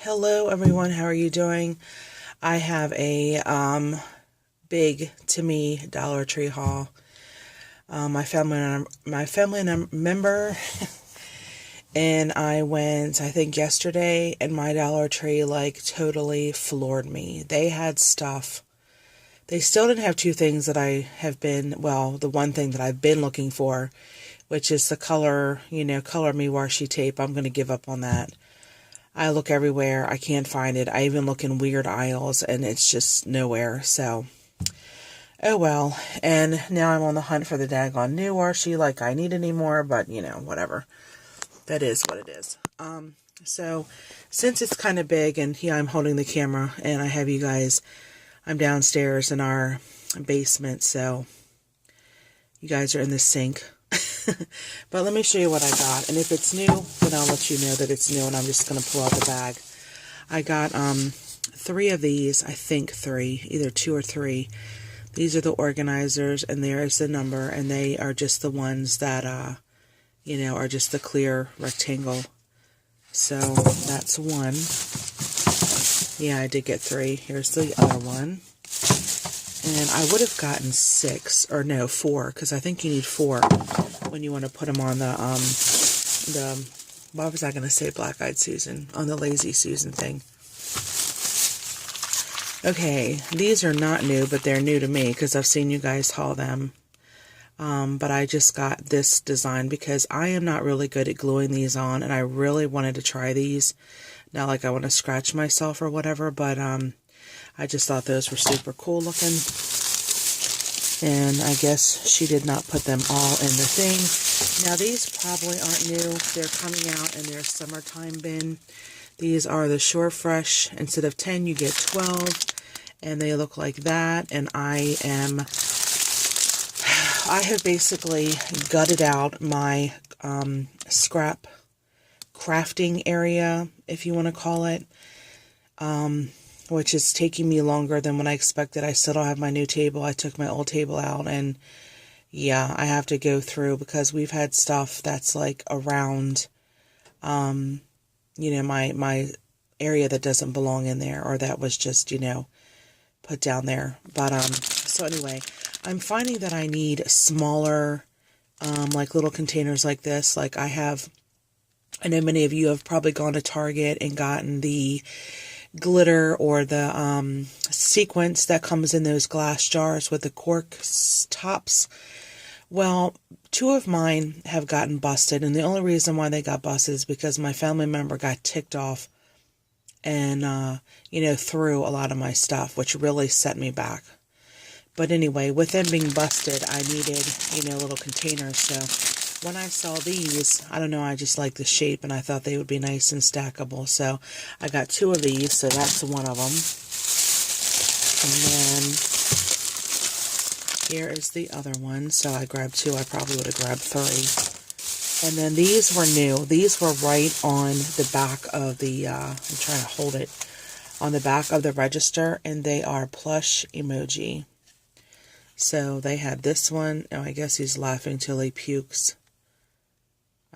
Hello everyone, how are you doing? I have a big to me Dollar Tree haul. My family member and I went, I think yesterday, and my Dollar Tree like totally floored me. They had stuff. They still didn't have two things that I have been, well, the one thing that I've been looking for, which is the color me washi tape. I'm going to give up on that. I look everywhere. I can't find it. I even look in weird aisles and it's just nowhere. So, oh well. And now I'm on the hunt for the daggone new washi like I need anymore, but whatever. That is what it is. So since it's kind of big and here I'm holding the camera and I have you guys, I'm downstairs in our basement, so you guys are in the sink. But let me show you what I got. And if it's new, then I'll let you know that it's new, and I'm just going to pull out the bag. I got 3 of these, I think 3, either 2 or 3. These are the organizers, and there is the number, and they are just the ones that, are just the clear rectangle. So that's 1. Yeah, I did get 3. Here's the other one. And I would have gotten 6, or no, 4, because I think you need 4 when you want to put them on the what was I going to say, Black-Eyed Susan, on the Lazy Susan thing. Okay, these are not new, but they're new to me, because I've seen you guys haul them. But I just got this design, because I am not really good at gluing these on, and I really wanted to try these. Not like I want to scratch myself or whatever, but, I just thought those were super cool looking. And I guess she did not put them all in the thing. Now these probably aren't new. They're coming out in their summertime bin. These are the Shore Fresh. Instead of 10, you get 12. And they look like that. And I have basically gutted out my scrap crafting area, if you want to call it. Which is taking me longer than what I expected. I still don't have my new table. I took my old table out, and yeah, I have to go through, because we've had stuff that's like around, my area that doesn't belong in there, or that was just, put down there. But, so anyway, I'm finding that I need smaller, like little containers like this. Like I know many of you have probably gone to Target and gotten the glitter or the sequence that comes in those glass jars with the cork tops. Well, 2 of mine have gotten busted, and the only reason why they got busted is because my family member got ticked off and threw a lot of my stuff, which really set me back. But anyway, with them being busted, I needed little containers. So when I saw these, I don't know, I just like the shape, and I thought they would be nice and stackable. So I got 2 of these, so that's one of them. And then here is the other one. So I grabbed 2. I probably would have grabbed 3. And then these were new. These were right on the back of the, I'm trying to hold it, on the back of the register, and they are plush emoji. So they had this one. Oh, I guess he's laughing till he pukes.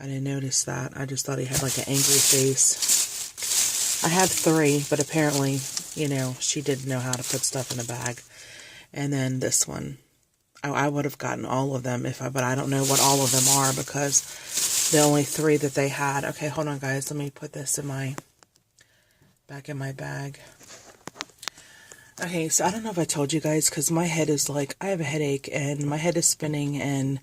I didn't notice that. I just thought he had like an angry face. I had 3, but apparently, she didn't know how to put stuff in a bag. And then this one. I would have gotten all of them but I don't know what all of them are, because the only 3 that they had. Okay, hold on guys. Let me put this back in my bag. Okay, so I don't know if I told you guys, because my head is like, I have a headache and my head is spinning, and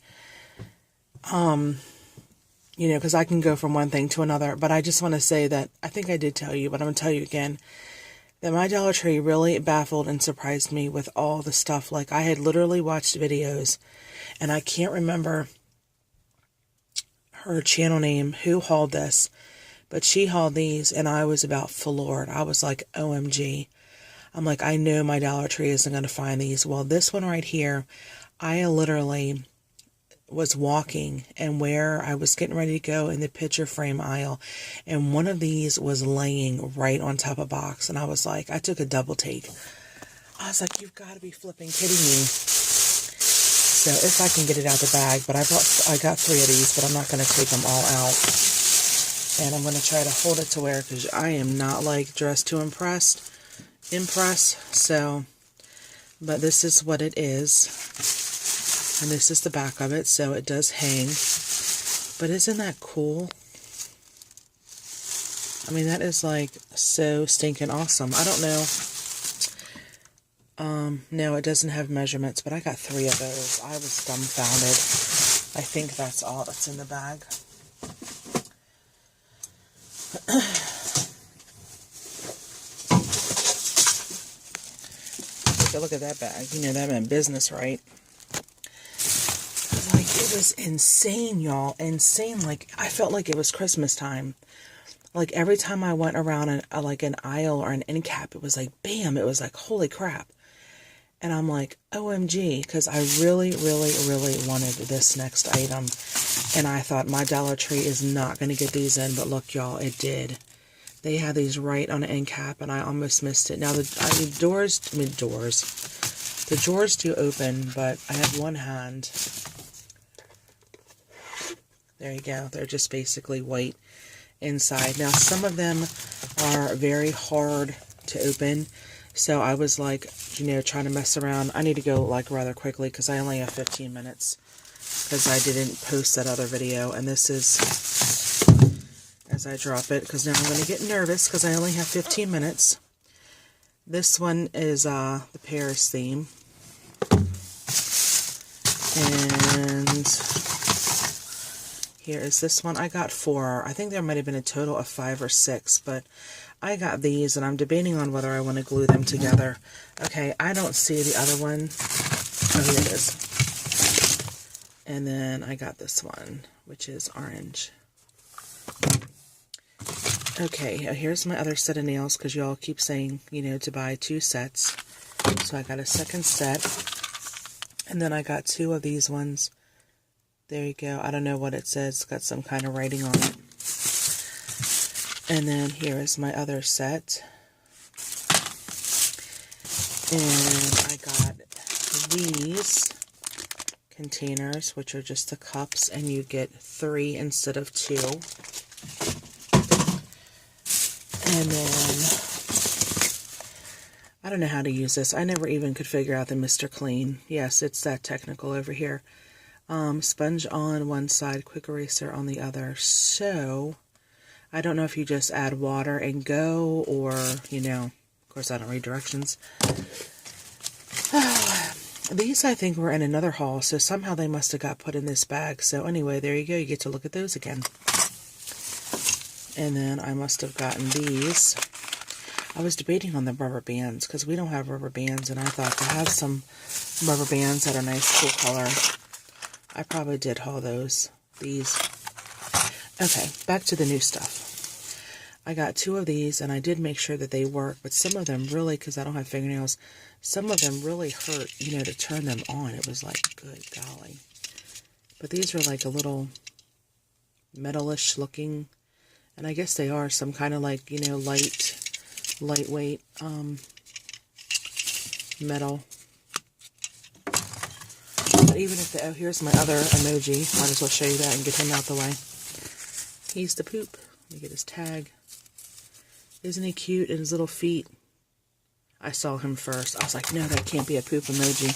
because I can go from one thing to another. But I just want to say that I think I did tell you, but I'm going to tell you again, that my Dollar Tree really baffled and surprised me with all the stuff. Like, I had literally watched videos, and I can't remember her channel name, who hauled this, but she hauled these, and I was about floored. I was like, OMG. I'm like, I know my Dollar Tree isn't going to find these. Well, this one right here, I literally was walking, and where I was getting ready to go in the picture frame aisle, and one of these was laying right on top of a box, and I was like, I took a double take. I was like, you've got to be flipping kidding me. So if I can get it out the bag, but I got 3 of these, but I'm not going to take them all out. And I'm going to try to hold it to where, because I am not like dressed to impress. So, but this is what it is. And this is the back of it, so it does hang. But isn't that cool? I mean, that is like so stinking awesome. I don't know. No, it doesn't have measurements, but I got 3 of those. I was dumbfounded. I think that's all that's in the bag. Take a look at that bag. You know that meant business, right? Like, it was insane, y'all. Insane. Like, I felt like it was Christmas time. Like, every time I went around an aisle or an end cap, it was like, bam, it was like, holy crap. And I'm like, OMG, because I really, really, really wanted this next item. And I thought my Dollar Tree is not going to get these in, but look, y'all, it did. They had these right on the end cap, and I almost missed it. Now, the drawers do open, but I have one hand. There you go. They're just basically white inside. Now, some of them are very hard to open, so I was like, you know, trying to mess around. I need to go like rather quickly because I only have 15 minutes because I didn't post that other video. And this is, as I drop it, because now I'm going to get nervous because I only have 15 minutes. This one is the Paris theme. And here is this one. I got 4. I think there might have been a total of 5 or 6, but I got these, and I'm debating on whether I want to glue them together. Okay, I don't see the other one. Oh, here it is. And then I got this one, which is orange. Okay, here's my other set of nails, because y'all keep saying, you know, to buy 2 sets. So I got a second set. And then I got 2 of these ones. There you go. I don't know what it says. It's got some kind of writing on it. And then here is my other set. And I got these containers, which are just the cups, and you get 3 instead of 2. And then, I don't know how to use this. I never even could figure out the Mr. Clean. Yes, it's that technical over here. Sponge on one side, quick eraser on the other. So, I don't know if you just add water and go, or, you know, of course I don't read directions. These, I think, were in another haul, so somehow they must have got put in this bag. So anyway, there you go. You get to look at those again. And then I must have gotten these. I was debating on the rubber bands, because we don't have rubber bands, and I thought to have some rubber bands that are nice, cool color. I probably did haul those. These. Okay, back to the new stuff. I got 2 of these, and I did make sure that they work, but some of them really, because I don't have fingernails, some of them really hurt, you know, to turn them on. It was like, good golly. But these are like a little metalish looking, and I guess they are some kind of like, you know, lightweight metal. But even if oh, here's my other emoji. Might as well show you that and get him out the way. He's the poop. Let me get his tag. Isn't he cute in his little feet? I saw him first. I was like, no, that can't be a poop emoji.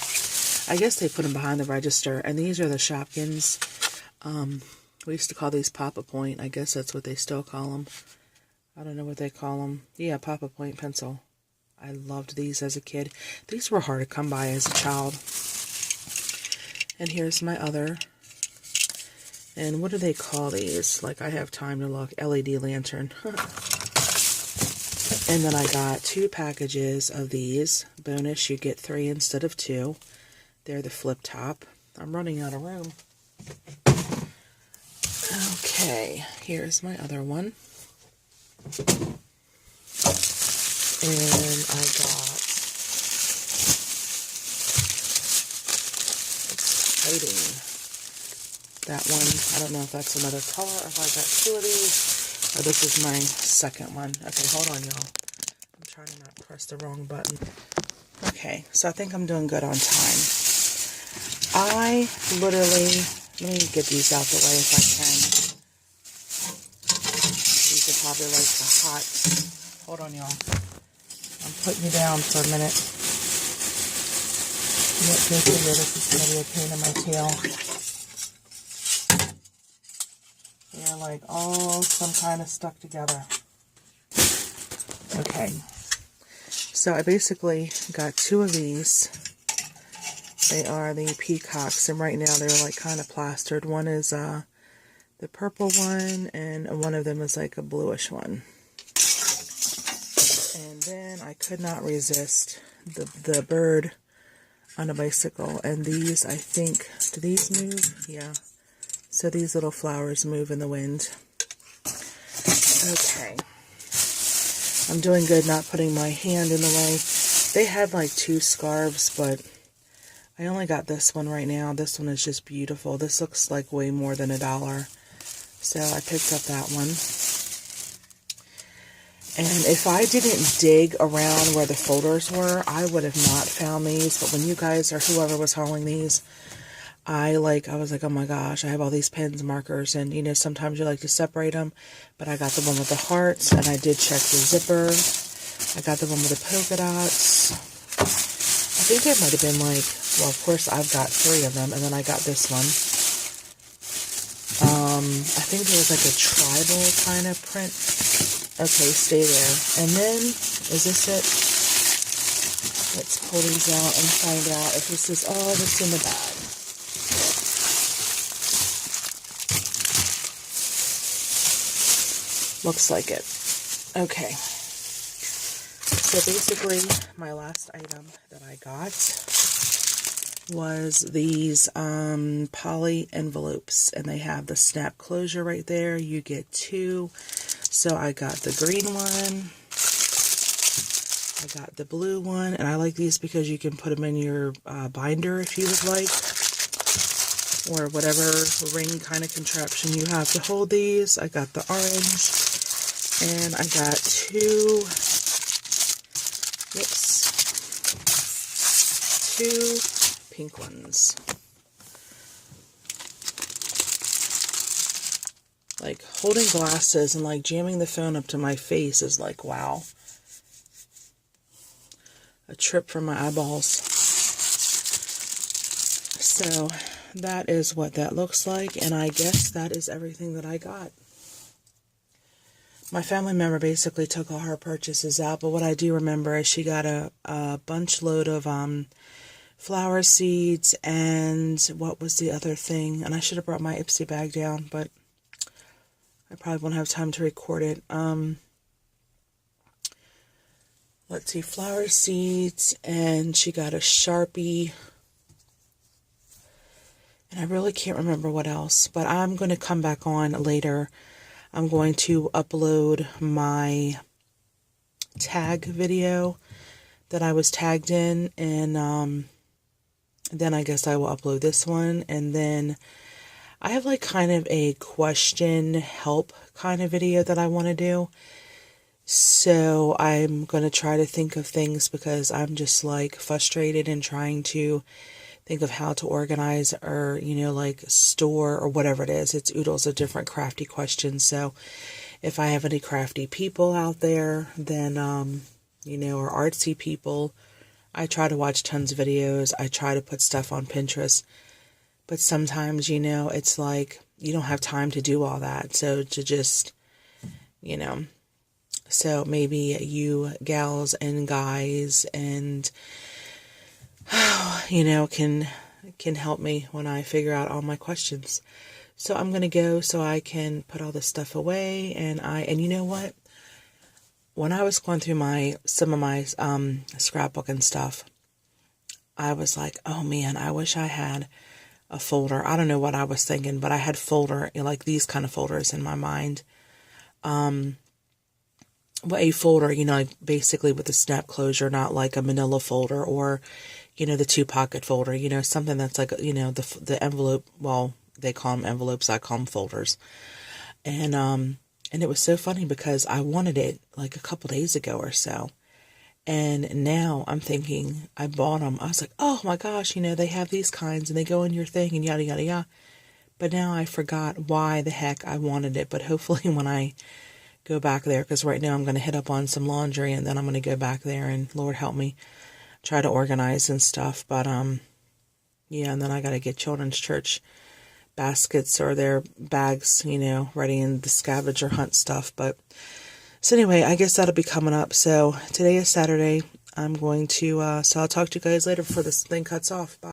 I guess they put him behind the register. And these are the Shopkins. We used to call these Papa Point. I guess that's what they still call them. I don't know what they call them. Yeah, Papa Point pencil. I loved these as a kid. These were hard to come by as a child. And here's my other. And what do they call these? Like, I have time to look. LED lantern. And then I got 2 packages of these. Bonus, you get 3 instead of 2. They're the flip top. I'm running out of room. Okay, here's my other one. And I got, exciting, that one. I don't know if that's another color, if I got 2 of these, or this is my second one. Okay, hold on, y'all. I'm trying to not press the wrong button. Okay, so I think I'm doing good on time. I literally, let me get these out the way if I can. probably like the hot, hold on y'all, I'm putting you down for a minute. Let's go figure this is going to be a pain in my tail. They're like all some kind of stuck together. Okay, so I basically got 2 of these. They are the peacocks, and right now they're like kind of plastered. One is the purple one, and one of them is like a bluish one. And then I could not resist the bird on a bicycle. And these, I think, do these move? Yeah. So these little flowers move in the wind. Okay. I'm doing good not putting my hand in the way. They had like 2 scarves, but I only got this one right now. This one is just beautiful. This looks like way more than $1. So I picked up that one. And if I didn't dig around where the folders were, I would have not found these. But when you guys or whoever was hauling these, I was like, oh my gosh, I have all these pens and markers. And, you know, sometimes you like to separate them. But I got the one with the hearts, and I did check the zipper. I got the one with the polka dots. I think there might have been like, well, of course, I've got 3 of them. And then I got this one. I think there was like a tribal kind of print. Okay, stay there. And then, is this it? Let's pull these out and find out if this is all that's in the bag. Looks like it. Okay. So basically, my last item that I got was these poly envelopes, and they have the snap closure right there. You get 2. So I got the green one, I got the blue one, and I like these because you can put them in your binder if you would like, or whatever ring kind of contraption you have to hold these. I got the orange, and I got 2 pink ones. Like, holding glasses and, like, jamming the phone up to my face is like, wow. A trip for my eyeballs. So, that is what that looks like, and I guess that is everything that I got. My family member basically took all her purchases out, but what I do remember is she got a bunch load of flower seeds, and what was the other thing? And I should have brought my Ipsy bag down, but I probably won't have time to record it. Let's see, flower seeds, and she got a Sharpie, and I really can't remember what else, but I'm going to come back on later. I'm going to upload my tag video that I was tagged in, and then I guess I will upload this one, and then I have like kind of a question help kind of video that I want to do. So I'm going to try to think of things because I'm just like frustrated and trying to think of how to organize or, you know, like store or whatever it is. It's oodles of different crafty questions. So if I have any crafty people out there, then, you know, or artsy people, I try to watch tons of videos. I try to put stuff on Pinterest. But sometimes, you know, it's like you don't have time to do all that. So to just, you know, so maybe you gals and guys and, you know, can help me when I figure out all my questions. So I'm going to go so I can put all this stuff away. And you know what? When I was going through some of my scrapbook and stuff, I was like, oh man, I wish I had a folder. I don't know what I was thinking, but I had like these kind of folders in my mind. Well, a folder, you know, like basically with a snap closure, not like a manila folder or, you know, the 2-pocket folder, you know, something that's like, you know, the envelope, well, they call them envelopes, I call them folders. And it was so funny because I wanted it like a couple days ago or so. And now I'm thinking, I bought them. I was like, oh my gosh, you know, they have these kinds and they go in your thing and yada, yada, yada. But now I forgot why the heck I wanted it. But hopefully when I go back there, because right now I'm going to hit up on some laundry, and then I'm going to go back there and Lord help me try to organize and stuff. But yeah, and then I got to get children's church baskets or their bags, ready in the scavenger hunt stuff. But so anyway, I guess that'll be coming up. So today is Saturday. I'm going to so I'll talk to you guys later before this thing cuts off. Bye.